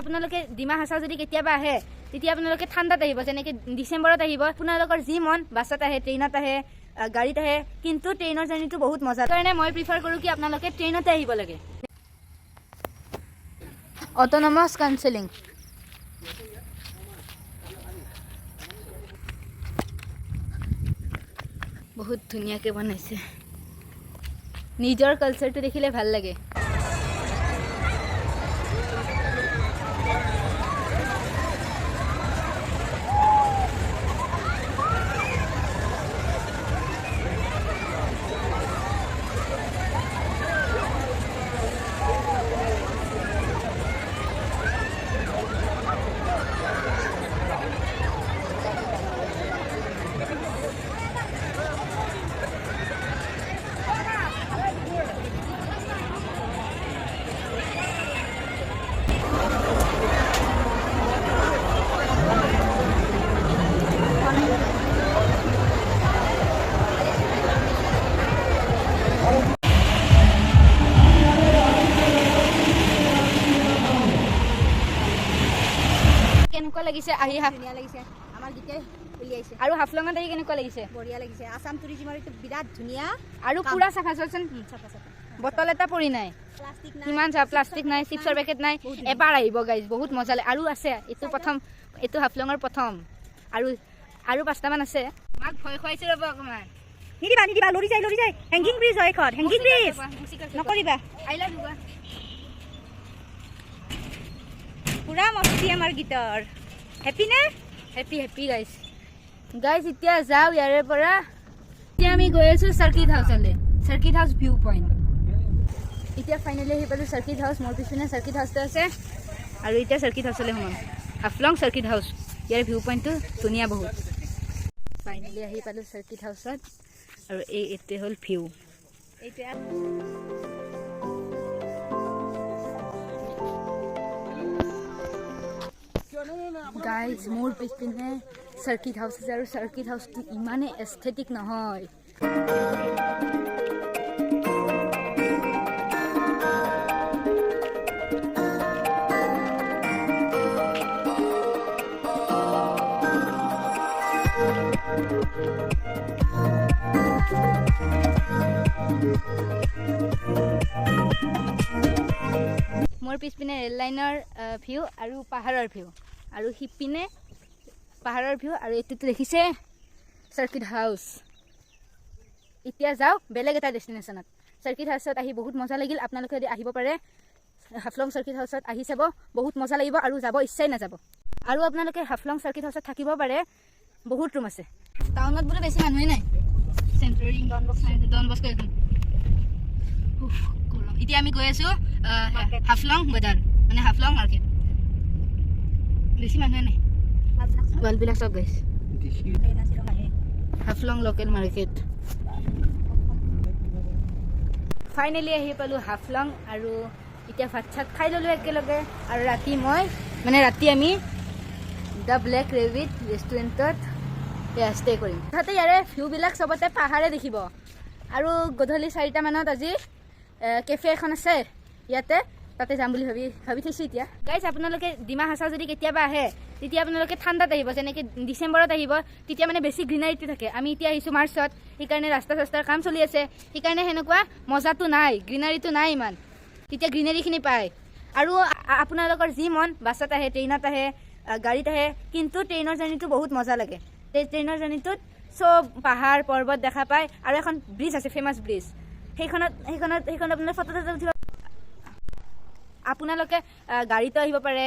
আপোনালোকে ডিমা হাছাও যদি কেতিয়াবা আহে তেতিয়া আপোনালোকে ঠাণ্ডাত আহিব, যেনেকৈ ডিচেম্বৰত আহিব। আপোনালোকৰ যি মন বাছত আহে, ট্ৰেইনত আহে, গাড়ীত আহে, কিন্তু ট্ৰেইনৰ জাৰ্ণিটো বহুত মজা। কাৰণে মই প্ৰিফাৰ কৰোঁ কি আপোনালোকে ট্ৰেইনতে আহিব লাগে। অট'নমাছ কাউন্সেলিং বহুত ধুনীয়াকৈ বনাইছে। নিজৰ কালচাৰটো দেখিলে ভাল লাগে। কেনেকুৱা লাগিছে আহি? ধুনীয়া লাগিছে, আমাৰ গীতে উলিয়াইছে। আৰু হাফলঙত আহি কেনেকুৱা লাগিছে? বঢ়িয়া লাগিছে। আছাম টুৰিজিমৰ এইটো বিৰাট ধুনীয়া আৰু পুৰা চাফা চোৱাচোন, বটল এটা পৰি নাই, প্লাষ্টিক নাই, কিমান চাফা, প্লাষ্টিক নাই, চিপছৰ পেকেট নাই। এবাৰ আহিব গাইজ, বহুত মজা লাগে। আৰু আছে, এইটো হাফলঙৰ প্ৰথম, আৰু 5টামান আছে। মাক ভয় খুৱাইছে ৰ'ব অকণমান। নিদিবা লৰি যায় হেংগিং ব্ৰিজ হয় এখন, হেংগিং ব্ৰিজ নকৰিবা। আহিলা দুবা পুৰা মস্তি আমাৰ গীতৰ। হেপী নে? Happy guys. এতিয়া যাওঁ ইয়াৰে পৰা। এতিয়া আমি গৈ আছোঁ চাৰ্কিট হাউচলৈ, চাৰ্কিট হাউচ ভিউ পইণ্ট। এতিয়া ফাইনেলি আহি পালোঁ চাৰ্কিট হাউচ। মোৰ পিছপিনে চাৰ্কিট হাউচটো আছে, আৰু এতিয়া চাৰ্কিট হাউচলৈ সোমাম। হাফলং চাৰ্কিট হাউচ, ইয়াৰ ভিউ পইণ্টটো ধুনীয়া বহুত। ফাইনেলি আহি পালোঁ চাৰ্কিট হাউচত, আৰু এইটোৱে হ'ল ভিউ। গাইজ মোৰ পিছপিনে চাৰ্কিট হাউচ আছে, আৰু চাৰ্কিট হাউচটো ইমানে এস্থেটিক নহয়। মোৰ পিছপিনে ৰেল লাইনৰ ভিউ আৰু পাহাৰৰ ভিউ, আৰু সিপিনে পাহাৰৰ ভিউ, আৰু এইটোতো দেখিছে চাৰ্কিট হাউচ। এতিয়া যাওঁ বেলেগ এটা ডেষ্টিনেশ্যনত। চাৰ্কিট হাউচত আহি বহুত মজা লাগিল। আপোনালোকে যদি আহিব পাৰে হাফলং চাৰ্কিট হাউচত আহি চাব, বহুত মজা লাগিব, আৰু যাব ইচ্ছাই নাযাব। আৰু আপোনালোকে হাফলং চাৰ্কিট হাউচত থাকিব পাৰে, বহুত ৰুম আছে। টাউনত বোলে বেছি মানুহে নাই। চেণ্টাৰিং ডন বস্কো এখন। এতিয়া আমি গৈ আছোঁ হাফলং বজাৰ, মানে হাফলং মাৰ্কেট। বেছি মানুহে নাই, ৱালবিলাক চব গাইছে। Haflong local market. ফাইনেলি আহি পালোঁ হাফলং, আৰু এতিয়া ভাত চাত খাই ল'লোঁ একেলগে। আৰু ৰাতি আমি দ্য ব্লেক ৰেবিট ৰেষ্টুৰেণ্টত ষ্টে কৰিম। তাতে ইয়াৰে ভিউবিলাক চবতে পাহাৰে দেখিব। আৰু গধূলি 4টামানত আজি কেফে এখন আছে ইয়াতে, তাতে যাম বুলি ভাবি থৈছোঁ এতিয়া। গাইজ আপোনালোকে ডিমা হাছাও যদি কেতিয়াবা আহে তেতিয়া আপোনালোকে ঠাণ্ডাত আহিব, যেনেকৈ ডিচেম্বৰত আহিব, তেতিয়া মানে বেছি গ্ৰীনাৰীটো থাকে। আমি এতিয়া আহিছোঁ মাৰ্চত, সেইকাৰণে ৰাস্তা চাস্তাৰ কাম চলি আছে, সেইকাৰণে সেনেকুৱা মজাটো নাই, গ্ৰীনাৰীটো নাই ইমান। তেতিয়া গ্ৰীনাৰীখিনি পায়। আৰু আপোনালোকৰ যি মন বাছত আহে, ট্ৰেইনত আহে, গাড়ীত আহে, কিন্তু ট্ৰেইনৰ জাৰ্ণিটো বহুত মজা লাগে। ট্ৰেইনৰ জাৰ্ণিটোত চব পাহাৰ পৰ্বত দেখা পায়, আৰু এখন ব্ৰিজ আছে, ফেমাছ ব্ৰিজ। সেইখনত আপোনালোকে ফটো উঠিব। আপোনালোকে গাড়ীতো আহিব পাৰে,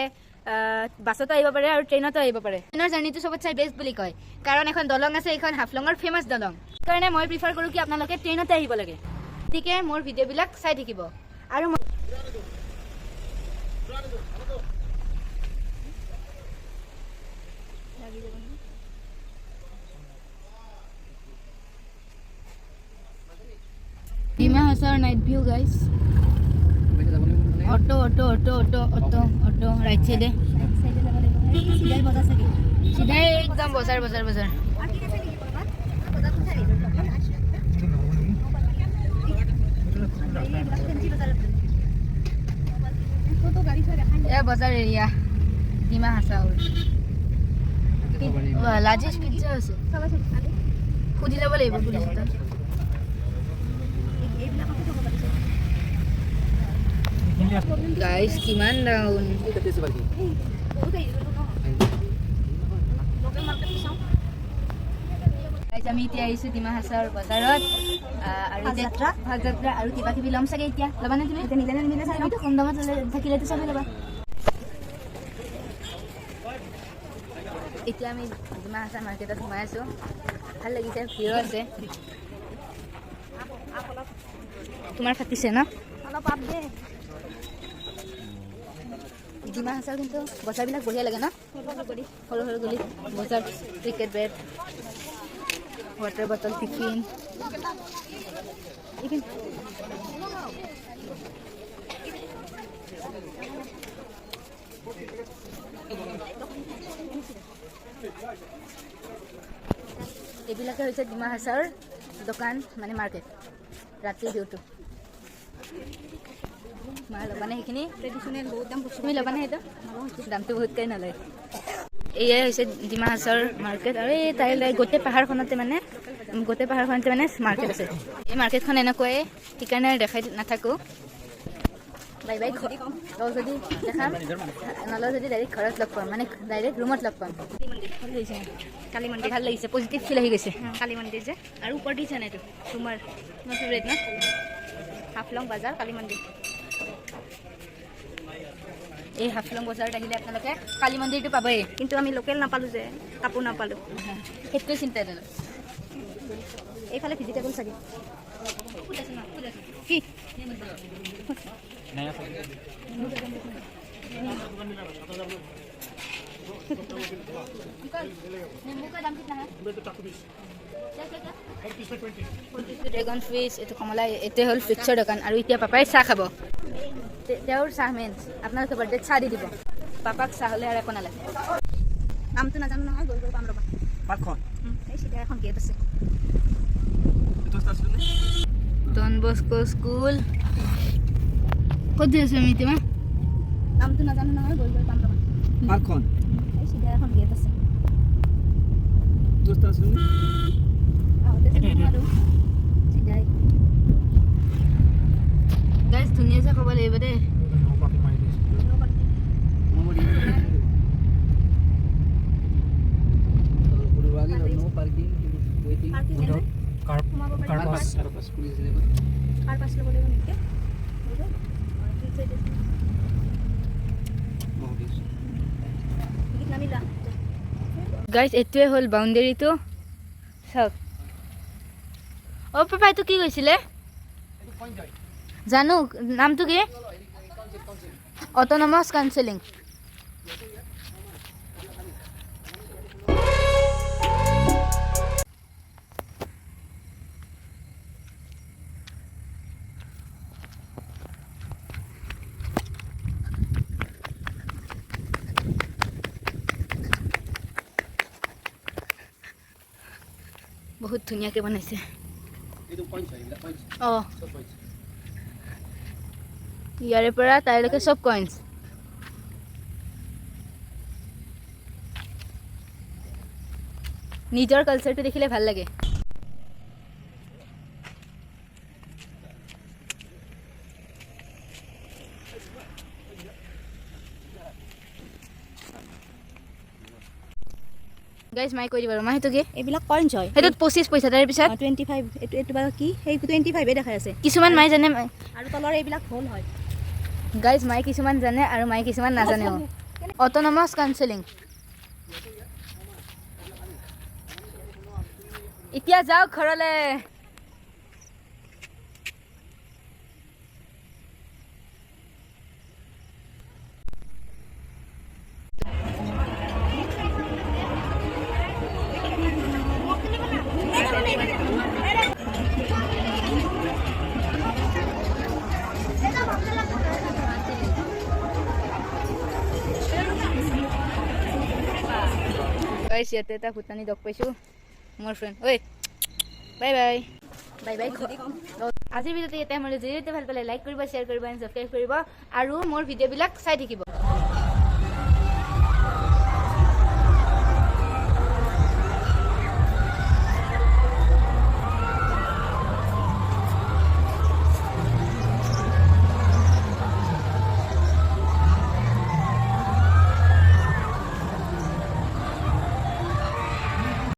বাছতো আহিব পাৰে, আৰু ট্ৰেইনতো আহিব পাৰে। ট্ৰেইনৰ জাৰ্ণিটো চবত চাই বেষ্ট বুলি কয়, কাৰণ এখন দলং আছে, এইখন হাফলঙৰ ফেমাছ দলং। সেইকাৰণে মই প্ৰিফাৰ কৰোঁ কি আপোনালোকে ট্ৰেইনতে আহিব লাগে। গতিকে মোৰ ভিডিঅ'বিলাক চাই থাকিব। আৰু ডিমা হাছাওৰ night view guys. Auto right চাইডে, চিধাই একদম বজাৰ। এয়া বজাৰ এৰিয়া ডিমা হাছাউৰ লাৰ্জেষ্ট পিজ্জা আছে সুধি ল'ব লাগিব পুলিচত গাইজ কিমান ডাউন আমি এতিয়া আহিছোঁ ডিমা হাছাউৰ বজাৰত আৰু ভাত যাত্ৰা আৰু কিবা কিবি ল'ম চাগে এতিয়া ল'বানে তুমি আমিতো কম দামত থাকিলেতো চবেই ল'বা এতিয়া আমি ডিমা হাছাৰ মাৰ্কেটত সোমাই আছোঁ ভাল লাগিছে ভিৰ আছে তোমাৰ ফাটিছে ন অলপ আপ দে ডিমা হাছাৰ কিন্তু বজাৰবিলাক বঢ়িয়া লাগে ন সৰু সৰু গলি বজাৰ cricket bat water bottle tiffin even এইবিলাকে হৈছে ডিমা হাছাৰ দোকান মানে মাৰ্কেট ৰাতি ভিউটো মা ল'বানে সেইখিনি ট্ৰেডিশ্যনেল বহুত দাম তুমি ল'বানে সেইটো দামটো বহুত কাই নলয় এয়াই হৈছে ডিমা হাছাৰ মাৰ্কেট আৰু এই তাইলৈ গোটেই পাহাৰখনতে মানে মাৰ্কেট আছে এই মাৰ্কেটখন এনেকুৱাই সেইকাৰণে দেখাই নাথাকোঁ বাই বাই যদি দেখাম নলওঁ যদি ডাইৰেক্ট ঘৰত লগ পাম মানে ডাইৰেক্ট ৰুমত লগ পাম কালী মন্দিৰ ভাল লাগিছে পজিটিভ ফিল আহি গৈছে কালী মন্দিৰ যে আৰু ওপৰত দিছে নাই এইটো তোমাৰ ফেভৰেট ন হাফলং বজাৰ কালী মন্দিৰ এই হাফলং বজাৰত আহিলে আপোনালোকে কালী মন্দিৰটো পাবই কিন্তু আমি লোকেল নাপালোঁ যে কাপোৰ নাপালোঁ সেইটোৱে চিন্তা দিলোঁ এইফালে ভেজিটেবল চাগে কি ড্ৰেগন ফিছ এইটো কমলা এইটোৱে হ'ল ফ্ৰুটছৰ দোকান আৰু এতিয়া পাপাই চাহ খাব তেওঁৰ চাহ মেইন আপোনালোকে বাৰ্থডেত চাহ দি দিব পাপাক চাহ হ'লে আৰু একো নালাগে নামটো নাজানো নহয় গৈ গৈ পাম ৰ'বা পাৰ্কখন এই চিধা এখন গেট আছে ডন বস্কো স্কুল ক'ত আছে আমি এতিয়া নামটো নাজানো নহয় গৈ গৈ পাম ৰ'বা পাৰ্কখন এই চিধা এখন গেট আছে গাইজ ধুনীয়া চাই ক'ব লাগিব দেই গাইজ এইটোৱে হ'ল বাউণ্ডেৰীটো চাওক অ' পাপা এইটো কি কৈছিলে জানো নামটো কি অট'নমাছ কাউন্সেলিং বহুত ধুনীয়াকৈ বনাইছে অঁ ইয়াৰে পৰা তাইলৈকে চব কইন্স নিজৰ কালচাৰটো দেখিলে ভাল লাগে গাইজ মাই কৈ দিব আৰু সেইটো কি এইবিলাক কইন্স হয় সেইটোত 25 পইচা তাৰ পিছত 25 এইটো বাৰু কি সেই 25 দেখাই আছে কিছুমান মাই জানে আৰু তলৰ এইবিলাক হ'ল হয় গাইজ মাই কিছুমান জানে আৰু মাই কিছুমান নাজানে অট'নমাছ কাউন্সেলিং এতিয়া যাওক ঘৰলৈ ইয়াতে এটা ভূটানী ডগ পাইছোঁ মোৰ ফ্ৰেণ্ড ঐ বাই বাই বাই বাই আজিৰ ভিডিঅ'টো ইয়াতে মই যদি ভাল পালে লাইক কৰিব শ্বেয়াৰ কৰিব এণ্ড ছাবস্ক্ৰাইব কৰিব আৰু মোৰ ভিডিঅ'বিলাক চাই থাকিব